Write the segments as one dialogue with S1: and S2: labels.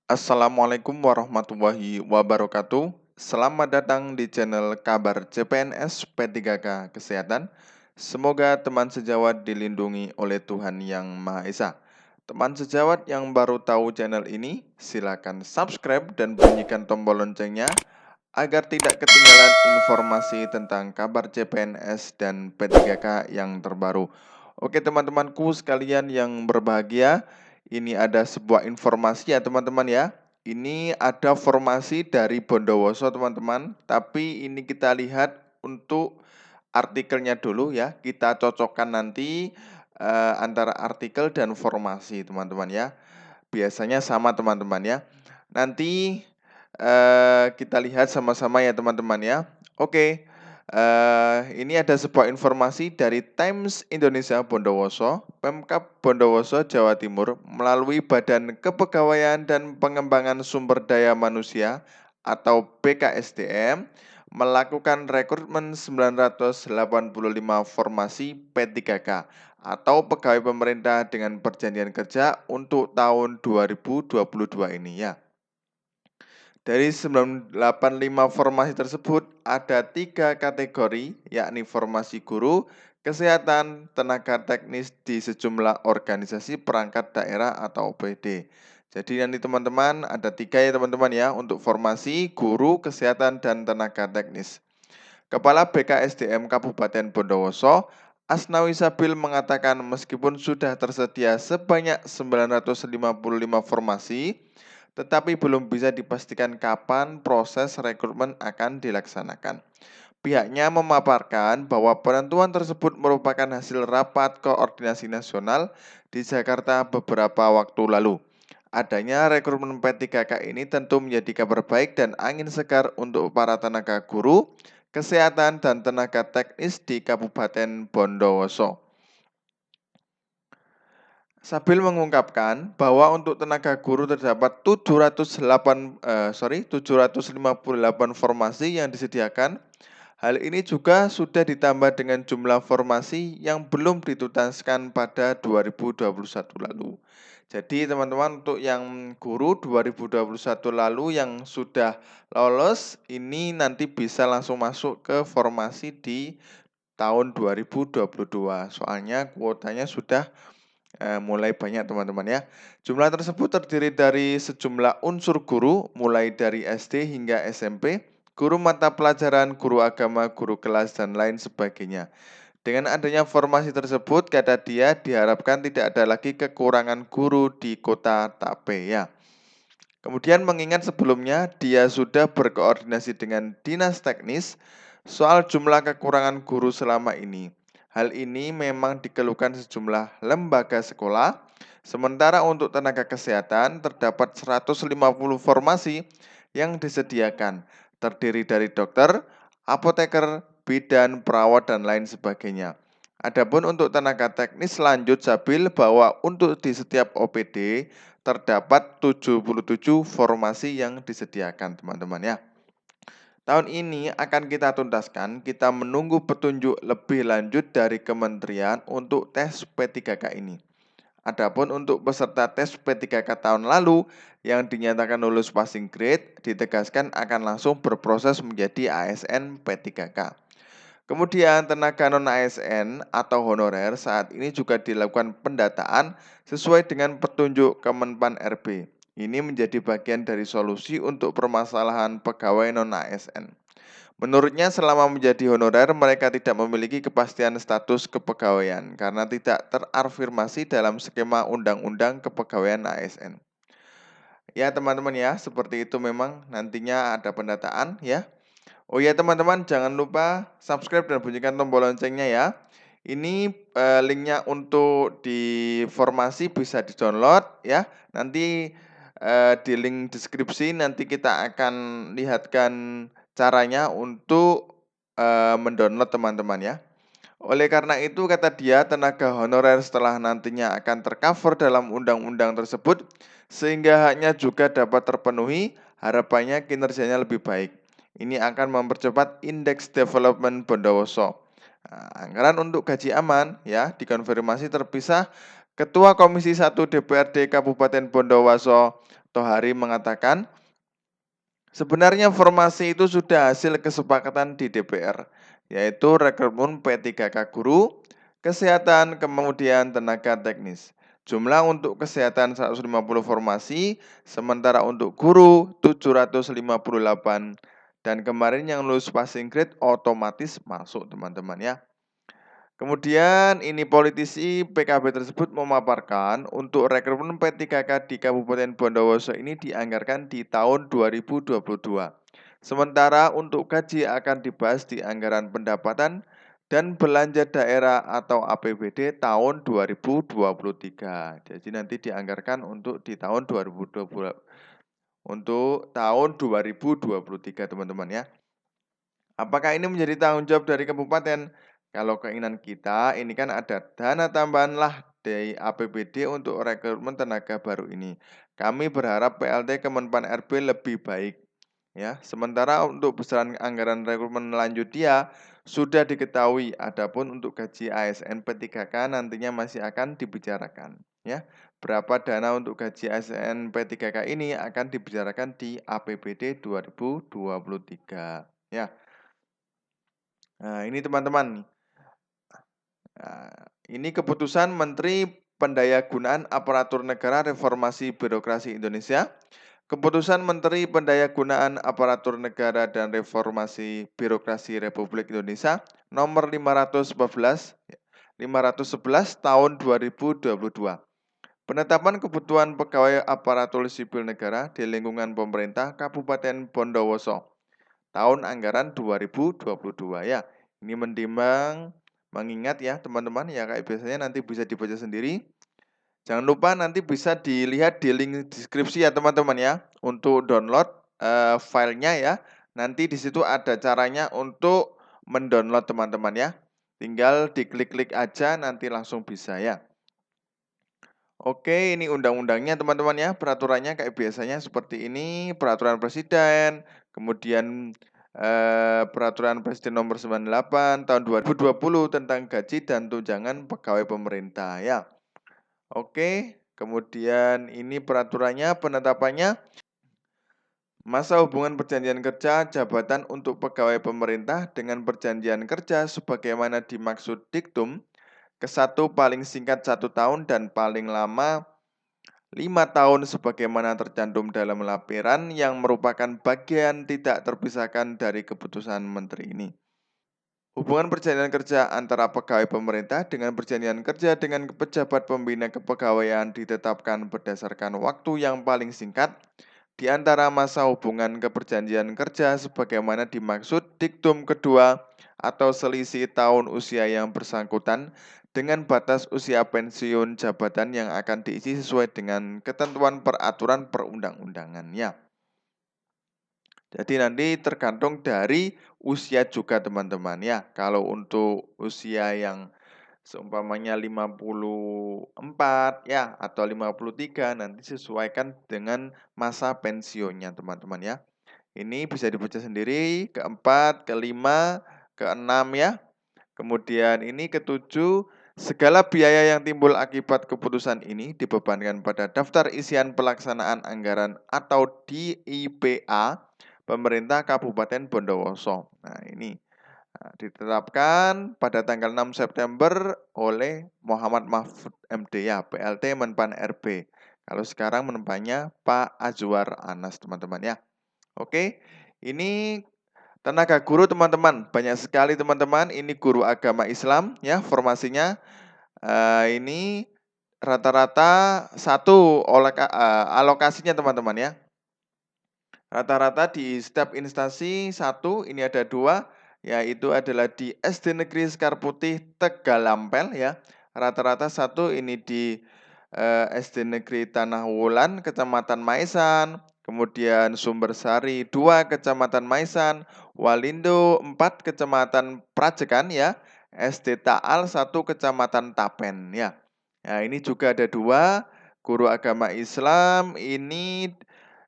S1: Assalamualaikum warahmatullahi wabarakatuh. Selamat datang di channel Kabar CPNS P3K Kesehatan. Semoga teman sejawat dilindungi oleh Tuhan Yang Maha Esa. Teman sejawat yang baru tahu channel ini, silakan subscribe dan bunyikan tombol loncengnya agar tidak ketinggalan informasi tentang kabar CPNS dan P3K yang terbaru. Oke teman-temanku sekalian yang berbahagia, ini ada sebuah informasi ya teman-teman ya. Ini ada formasi dari Bondowoso teman-teman, tapi ini kita lihat untuk artikelnya dulu ya. Kita cocokkan nanti antara artikel dan formasi teman-teman ya. Biasanya sama teman-teman ya. Nanti kita lihat sama-sama ya teman-teman ya. Oke. Ini ada sebuah informasi dari Times Indonesia Bondowoso, Pemkab Bondowoso, Jawa Timur, melalui Badan Kepegawaian dan Pengembangan Sumber Daya Manusia atau BKSDM, melakukan rekrutmen 985 formasi P3K atau pegawai pemerintah dengan perjanjian kerja untuk tahun 2022 ini ya. Dari 985 formasi tersebut, ada 3 kategori, yakni formasi guru, kesehatan, tenaga teknis di sejumlah organisasi perangkat daerah atau OPD. Jadi nanti teman-teman ada 3 ya teman-teman ya, untuk formasi guru, kesehatan, dan tenaga teknis. Kepala BKSDM Kabupaten Bondowoso, Asnawi Sabil mengatakan meskipun sudah tersedia sebanyak 955 formasi, tetapi belum bisa dipastikan kapan proses rekrutmen akan dilaksanakan. Pihaknya memaparkan bahwa penentuan tersebut merupakan hasil rapat koordinasi nasional di Jakarta beberapa waktu lalu. Adanya rekrutmen P3K ini tentu menjadi kabar baik dan angin segar untuk para tenaga guru, kesehatan, dan tenaga teknis di Kabupaten Bondowoso. Sabil mengungkapkan bahwa untuk tenaga guru terdapat 758 formasi yang disediakan. Hal ini juga sudah ditambah dengan jumlah formasi yang belum dituntaskan pada 2021 lalu. Jadi teman-teman untuk yang guru 2021 lalu yang sudah lolos ini nanti bisa langsung masuk ke formasi di tahun 2022. Soalnya kuotanya sudah mulai banyak teman-teman ya. Jumlah tersebut terdiri dari sejumlah unsur guru mulai dari SD hingga SMP, guru mata pelajaran, guru agama, guru kelas, dan lain sebagainya. Dengan adanya formasi tersebut, kata dia diharapkan tidak ada lagi kekurangan guru di kota Tape ya. Kemudian mengingat sebelumnya dia sudah berkoordinasi dengan dinas teknis soal jumlah kekurangan guru selama ini. Hal ini memang dikeluhkan sejumlah lembaga sekolah. Sementara untuk tenaga kesehatan terdapat 150 formasi yang disediakan, terdiri dari dokter, apoteker, bidan, perawat, dan lain sebagainya. Adapun untuk tenaga teknis lanjut Sabil bahwa untuk di setiap OPD terdapat 77 formasi yang disediakan teman-teman ya. Tahun ini akan kita tuntaskan, kita menunggu petunjuk lebih lanjut dari kementerian untuk tes P3K ini. Adapun untuk peserta tes P3K tahun lalu yang dinyatakan lulus passing grade, ditegaskan akan langsung berproses menjadi ASN P3K. Kemudian tenaga non-ASN atau honorer saat ini juga dilakukan pendataan sesuai dengan petunjuk Kemenpan RB. Ini menjadi bagian dari solusi untuk permasalahan pegawai non-ASN. Menurutnya selama menjadi honorer mereka tidak memiliki kepastian status kepegawaian karena tidak terafirmasi dalam skema Undang-Undang Kepegawaian ASN. Ya teman-teman ya, seperti itu memang nantinya ada pendataan ya. Oh ya teman-teman, jangan lupa subscribe dan bunyikan tombol loncengnya ya. Ini linknya untuk di formasi bisa di-download ya. Nanti di link deskripsi nanti kita akan lihatkan caranya untuk mendownload teman-teman ya. Oleh karena itu kata dia tenaga honorer setelah nantinya akan tercover dalam undang-undang tersebut sehingga haknya juga dapat terpenuhi, harapannya kinerjanya lebih baik. Ini akan mempercepat indeks development Bondowoso. Nah, anggaran untuk gaji aman ya dikonfirmasi terpisah Ketua Komisi 1 DPRD Kabupaten Bondowoso Tohari mengatakan, sebenarnya formasi itu sudah hasil kesepakatan di DPR, yaitu rekrutmen P3K guru, kesehatan, kemudian tenaga teknis. Jumlah untuk kesehatan 150 formasi, sementara untuk guru 758. Dan kemarin yang lulus passing grade otomatis masuk teman-teman ya. Kemudian ini politisi PKB tersebut memaparkan untuk rekrutmen P3K di Kabupaten Bondowoso ini dianggarkan di tahun 2022. Sementara untuk gaji akan dibahas di anggaran pendapatan dan belanja daerah atau APBD tahun 2023. Jadi nanti dianggarkan untuk di tahun 2020 untuk tahun 2023 teman-teman ya. Apakah ini menjadi tanggung jawab dari kabupaten? Kalau keinginan kita, ini kan ada dana tambahan lah dari APBD untuk rekrutmen tenaga baru ini. Kami berharap PLT Kemenpan RB lebih baik. Ya, sementara untuk besaran anggaran rekrutmen lanjut dia sudah diketahui. Adapun untuk gaji ASN P3K nantinya masih akan dibicarakan. Ya, berapa dana untuk gaji ASN P3K ini akan dibicarakan di APBD 2023. Ya. Nah, ini teman-teman. Nah, ini keputusan Menteri Pendayagunaan Aparatur Negara Reformasi Birokrasi Indonesia. Keputusan Menteri Pendayagunaan Aparatur Negara dan Reformasi Birokrasi Republik Indonesia nomor 511 tahun 2022. Penetapan kebutuhan pegawai aparatur sipil negara di lingkungan pemerintah Kabupaten Bondowoso tahun anggaran 2022 ya. Ini mengingat ya teman-teman ya, kayak biasanya nanti bisa dibaca sendiri. Jangan lupa nanti bisa dilihat di link deskripsi ya teman-teman ya untuk download filenya ya. Nanti di situ ada caranya untuk mendownload teman-teman ya. Tinggal diklik-klik aja nanti langsung bisa ya. Oke, ini undang-undangnya teman-teman ya. Peraturannya kayak biasanya seperti ini, peraturan presiden, kemudian Peraturan Presiden Nomor 98 Tahun 2020 tentang gaji dan tunjangan pegawai pemerintah ya. Oke, kemudian ini peraturannya, penetapannya. Masa hubungan perjanjian kerja jabatan untuk pegawai pemerintah dengan perjanjian kerja sebagaimana dimaksud diktum ke-1 paling singkat 1 tahun dan paling lama 5 tahun sebagaimana tercantum dalam lampiran yang merupakan bagian tidak terpisahkan dari keputusan Menteri ini. Hubungan perjanjian kerja antara pegawai pemerintah dengan perjanjian kerja dengan pejabat pembina kepegawaian ditetapkan berdasarkan waktu yang paling singkat di antara masa hubungan keperjanjian kerja sebagaimana dimaksud diktum kedua atau selisih tahun usia yang bersangkutan dengan batas usia pensiun jabatan yang akan diisi sesuai dengan ketentuan peraturan perundang-undangannya. Jadi nanti tergantung dari usia juga teman-teman ya. Kalau untuk usia yang seumpamanya 54 ya atau 53 nanti sesuaikan dengan masa pensiunnya teman-teman ya. Ini bisa dibaca sendiri, keempat, kelima, keenam ya. Kemudian ini ketujuh, segala biaya yang timbul akibat keputusan ini dibebankan pada daftar isian pelaksanaan anggaran atau DIPA pemerintah Kabupaten Bondowoso. Nah, ini ditetapkan pada tanggal 6 September oleh Muhammad Mahfud MD ya, PLT Menpan RB. Kalau sekarang menempatnya Pak Azwar Anas teman-teman ya. Oke, ini tenaga guru teman-teman, banyak sekali teman-teman. Ini guru agama Islam ya formasinya. Ini rata-rata satu alokasinya teman-teman ya. Rata-rata di setiap instansi satu, ini ada dua, yaitu adalah di SD Negeri Sekar Putih Tegalampel ya. Rata-rata satu ini di SD Negeri Tanah Wulan, Kecamatan Maisan, kemudian Sumbersari 2 Kecamatan Maisan, Walindo 4 Kecamatan Prajekan ya, SD Taal 1 Kecamatan Tapen ya. Nah, ini juga ada dua guru agama Islam ini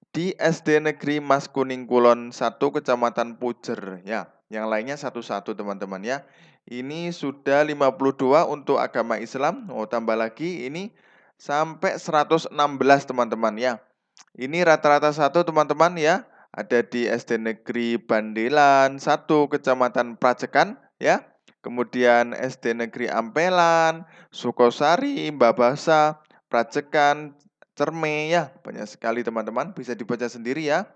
S1: di SD Negeri Mas Kuning Kulon 1 Kecamatan Pujer ya. Yang lainnya satu-satu teman-teman ya. Ini sudah 52 untuk agama Islam. Oh, tambah lagi ini sampai 116 teman-teman ya. Ini rata-rata 1 teman-teman ya. Ada di SD Negeri Bandelan 1, Kecamatan Prajekan ya. Kemudian SD Negeri Ampelan, Sukosari, Mbabasa, Prajekan, Cerme ya. Banyak sekali teman-teman, bisa dibaca sendiri ya.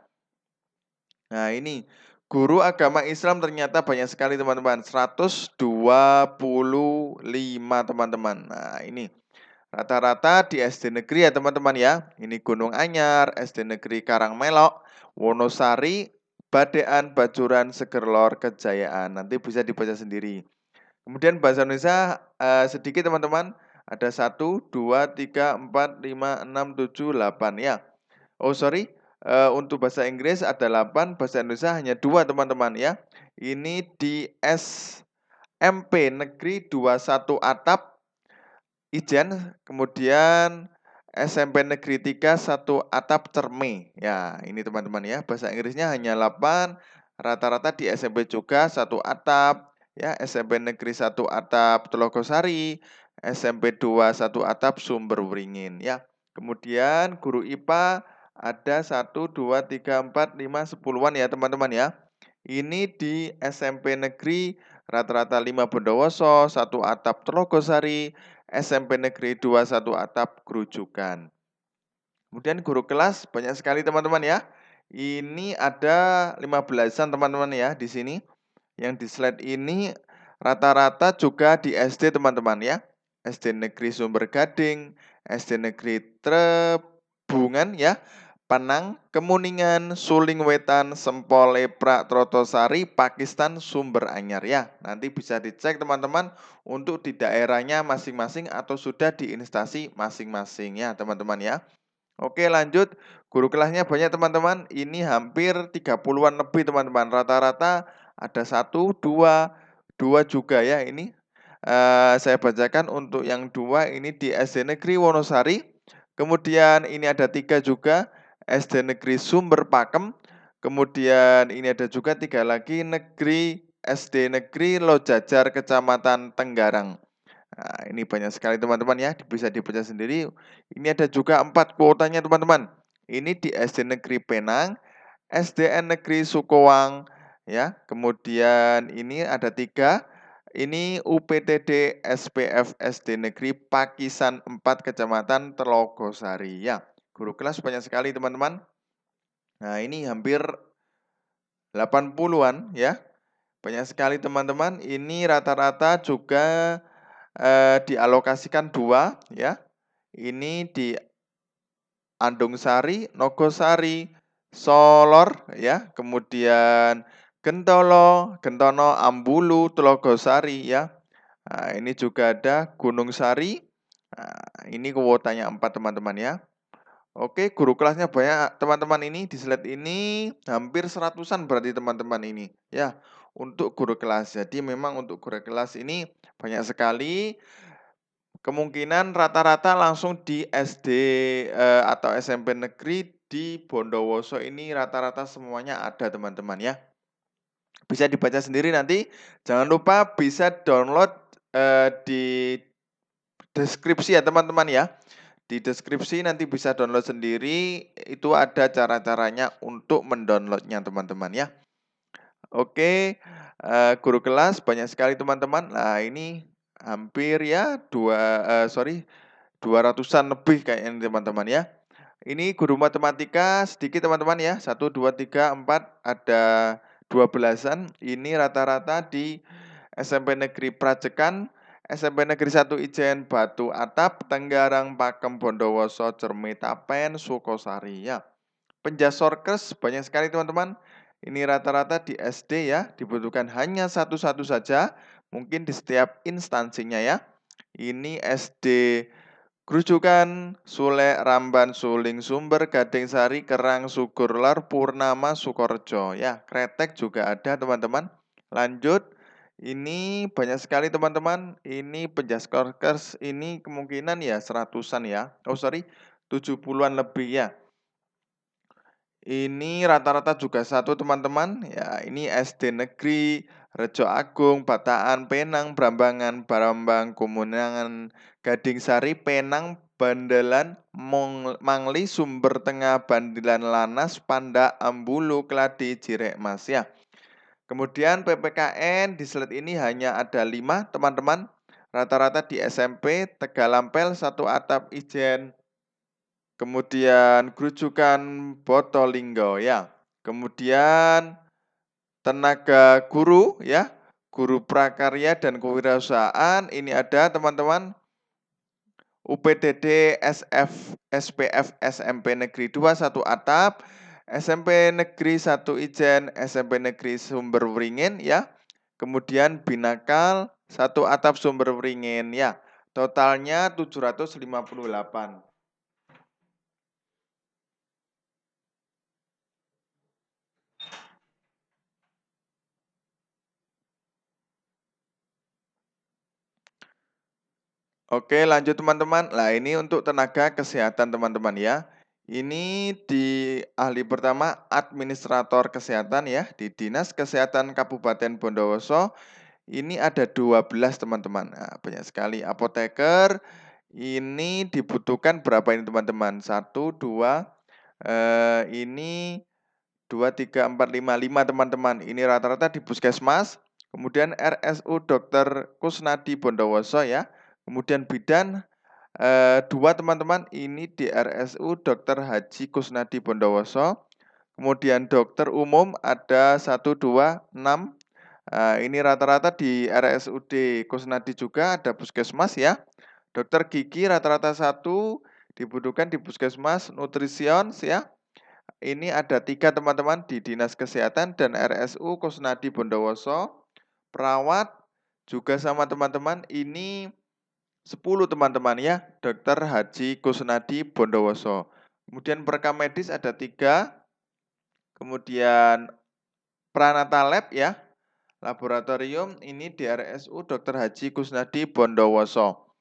S1: Nah ini, guru agama Islam ternyata banyak sekali teman-teman, 125 teman-teman. Nah ini, rata-rata di SD negeri ya teman-teman ya. Ini Gunung Anyar, SD Negeri Karangmelok, Wonosari, Badean, Bajuran, Segerlor, Kejayaan. Nanti bisa dibaca sendiri. Kemudian bahasa Indonesia sedikit teman-teman. Ada 1, 2, 3, 4, 5, 6, 7, 8 ya. Oh sorry, untuk bahasa Inggris ada 8, bahasa Indonesia hanya 2 teman-teman ya. Ini di SMP Negeri 21 Atap, Ijen, kemudian SMP Negeri 3 1 Atap Cerme. Ya, ini teman-teman ya, bahasa Inggrisnya hanya 8, rata-rata di SMP juga 1 Atap, ya, SMP Negeri 1 Atap Telogosari, SMP 2 1 Atap Sumberwringin, ya. Kemudian guru IPA ada 1, 2, 3, 4, 5, 10-an ya teman-teman ya. Ini di SMP Negeri rata-rata 5 Bondowoso, 1 Atap Telogosari, SMP Negeri 2 1 Atap Grujukan. Kemudian guru kelas banyak sekali teman-teman ya. Ini ada 15-an teman-teman ya di sini. Yang di slide ini rata-rata juga di SD teman-teman ya. SD Negeri Sumber Gading, SD Negeri Trebungan ya. Penang, Kemuningan, Suling Wetan, Sempol, Leprak, Trotosari, Pakistan, Sumber Anyar ya. Nanti bisa dicek teman-teman untuk di daerahnya masing-masing atau sudah di instansi masing-masing ya teman-teman ya. Oke lanjut, guru kelasnya banyak teman-teman. Ini hampir 30-an lebih teman-teman. Rata-rata ada 1, 2, 2 juga ya ini. Saya bacakan untuk yang 2 ini di SD Negeri Wonosari. Kemudian ini ada 3 juga. SD Negeri Sumber Pakem, kemudian ini ada juga 3 lagi SD Negeri Lojajar Kecamatan Tenggarang. Nah, ini banyak sekali teman-teman ya, bisa dibaca sendiri. Ini ada juga 4 kuotanya teman-teman. Ini di SD Negeri Penang, SDN Negeri Sukowang, ya. Kemudian ini ada 3. Ini UPTD SPF SD Negeri Pakisan 4 Kecamatan Telogosari ya. Guru kelas banyak sekali teman-teman. Nah, ini hampir 80-an ya. Banyak sekali teman-teman. Ini rata-rata juga dialokasikan 2 ya. Ini di Andungsari, Nogosari, Solor ya. Kemudian Gentolo, Gentono, Ambulu, Telogosari ya. Nah, ini juga ada Gunung Sari. Nah, ini kuotanya 4 teman-teman ya. Oke, guru kelasnya banyak teman-teman ini. Di slide ini hampir 100-an berarti teman-teman ini. Ya, untuk guru kelas. Jadi memang untuk guru kelas ini banyak sekali. Kemungkinan rata-rata langsung di SD atau SMP negeri di Bondowoso ini rata-rata semuanya ada teman-teman ya. Bisa dibaca sendiri nanti. Jangan lupa bisa download di deskripsi ya teman-teman ya. Di deskripsi nanti bisa download sendiri, itu ada cara-caranya untuk mendownloadnya teman-teman ya. Oke, guru kelas banyak sekali teman-teman. Nah ini hampir ya 200-an lebih kayaknya teman-teman ya. Ini guru matematika sedikit teman-teman ya, 1, 2, 3, 4, ada 12-an. Ini rata-rata di SMP Negeri Prajekan, SMP Negeri 1 Ijen, Batu Atap, Tenggarang, Pakem, Bondowoso, Cerme, Tapen, Sukosari ya. Penjasorkes banyak sekali teman-teman. Ini rata-rata di SD ya, dibutuhkan hanya satu-satu saja, mungkin di setiap instansinya ya. Ini SD Grujukan, Sule, Ramban, Suling, Sumber, Gading Sari, Kerang, Sugurlar, Purnama, Sukorejo. Ya, Kretek juga ada teman-teman. Lanjut, ini banyak sekali teman-teman. Ini Penjasorkes ini kemungkinan ya 100-an ya. Oh sorry, 70-an lebih ya. Ini rata-rata juga 1 teman-teman. Ya, ini SD Negeri Rejo Agung, Bataan, Penang, Brambangan, Barambang, Kumunangan, Gading Sari, Penang, bandelan mangli sumber tengah bandilan lanas panda ambulu keladi jirek mas ya. Kemudian PPKN di slide ini hanya ada 5 teman-teman. Rata-rata di SMP Tegalampel 1 atap ijen. Kemudian Grujukan Botolinggo ya. Kemudian tenaga guru ya. Guru prakarya dan kewirausahaan ini ada teman-teman. UPTD SF SPF SMP Negeri 2 1 atap, SMP Negeri 1 Ijen, SMP Negeri Sumber Wringin ya. Kemudian Binakal 1 atap Sumber Wringin ya. Totalnya 758. Oke, lanjut teman-teman. Nah, ini untuk tenaga kesehatan teman-teman ya. Ini di ahli pertama administrator kesehatan ya di Dinas Kesehatan Kabupaten Bondowoso. Ini ada 12 teman-teman. Nah, banyak sekali. Apoteker ini dibutuhkan berapa ini teman-teman? 1, 2, ini 2, 3, 4, 5, 5 teman-teman. Ini rata-rata di puskesmas. Kemudian RSU Dr. Kusnadi Bondowoso ya. Kemudian bidan 2 teman-teman, ini di RSU Dr. Haji Kusnadi Bondowoso. Kemudian dokter umum ada 1, 2, 6. Ini rata-rata di RSUD Kusnadi juga ada puskesmas ya. Dokter gigi rata-rata 1 dibutuhkan di puskesmas. Nutrision ya. Ini ada 3 teman-teman di Dinas Kesehatan dan RSU Kusnadi Bondowoso. Perawat juga sama teman-teman, ini 10 teman-teman ya, Dokter Haji Kusnadi Bondowoso. Kemudian perekam medis ada 3. Kemudian Pranata Lab ya. Laboratorium ini di RSU Dr. Haji Kusnadi Bondowoso.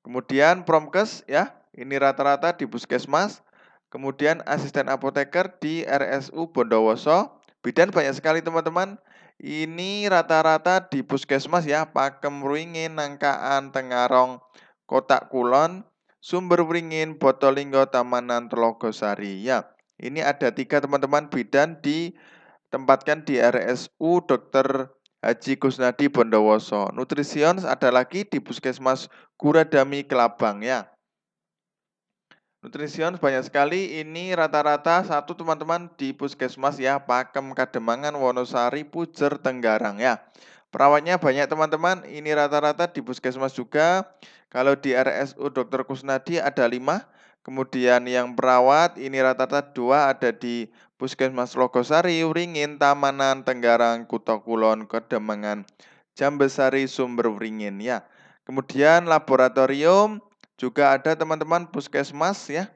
S1: Kemudian Promkes ya, ini rata-rata di puskesmas. Kemudian asisten apoteker di RSU Bondowoso. Bidan banyak sekali teman-teman. Ini rata-rata di puskesmas ya, Pakem Wringin, Nangkaan, Tengarong, Kotak Kulon, Sumber Wringin, Botolinggo, Tamanan, Telogosari ya. Ini ada 3 teman-teman bidan ditempatkan di RSU Dr. Haji Kusnadi Bondowoso. Nutrision ada lagi di Puskesmas Guradami Kelabang ya. Nutrision banyak sekali, ini rata-rata 1 teman-teman di Puskesmas ya, Pakem, Kademangan, Wonosari, Pujer, Tenggarang ya. Perawatnya banyak teman-teman, ini rata-rata di Puskesmas juga. Kalau di RSU Dr. Kusnadi ada 5. Kemudian yang perawat ini rata-rata 2 ada di Puskesmas Logosari, Wringin, Tamanan, Tenggarang, Kutokulon, Kademangan, Jambesari, Sumber Wringin ya. Kemudian laboratorium juga ada teman-teman puskesmas ya.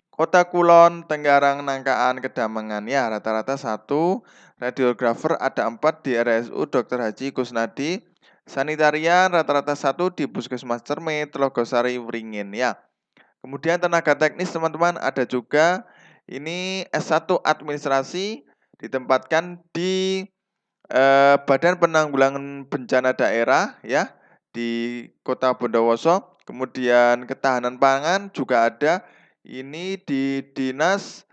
S1: Kota Kulon, Tenggarang, Nangkaan, Kedamangan ya, rata-rata 1. Radiografer ada 4 di RSU Dr. Haji Kusnadi. Sanitarian rata-rata 1 di Puskesmas Cermet, Telogosari, Wringin ya. Kemudian tenaga teknis teman-teman ada juga, ini S1 administrasi ditempatkan di Badan Penanggulangan Bencana Daerah ya di Kota Bondowoso. Kemudian ketahanan pangan juga ada, ini di Dinas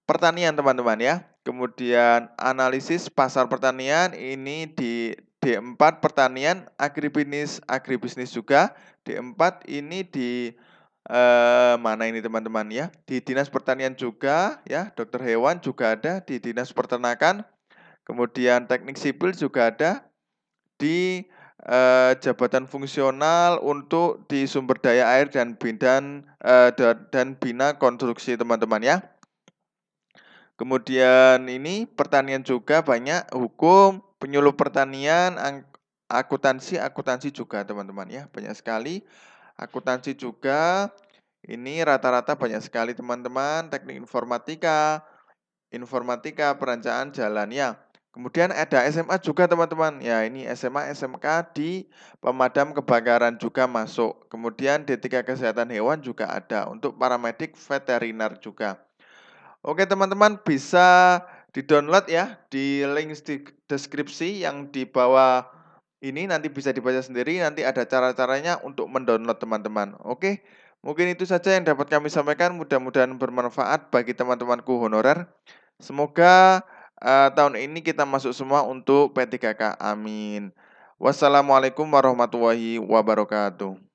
S1: Pertanian teman-teman ya. Kemudian analisis pasar pertanian ini di D4 Pertanian, agribisnis juga. D4 ini di mana ini teman-teman ya? Di Dinas Pertanian juga ya, dokter hewan juga ada di Dinas Peternakan. Kemudian teknik sipil juga ada di jabatan fungsional untuk di sumber daya air dan bina konstruksi teman-teman ya. Kemudian ini pertanian juga banyak, hukum, penyuluh pertanian, akuntansi juga teman-teman ya, banyak sekali. Akuntansi juga, ini rata-rata banyak sekali teman-teman, teknik informatika, perencanaan jalan ya. Kemudian ada SMA juga teman-teman. Ya, ini SMA, SMK di pemadam kebakaran juga masuk. Kemudian D3 kesehatan hewan juga ada untuk paramedik veteriner juga. Oke teman-teman, bisa di-download ya di link deskripsi yang di bawah Ini nanti bisa dibaca sendiri, nanti ada cara-caranya untuk mendownload teman-teman. Oke, mungkin itu saja yang dapat kami sampaikan, mudah-mudahan bermanfaat bagi teman-temanku honorer. Semoga, tahun ini kita masuk semua untuk P3K, amin. Wassalamualaikum warahmatullahi wabarakatuh.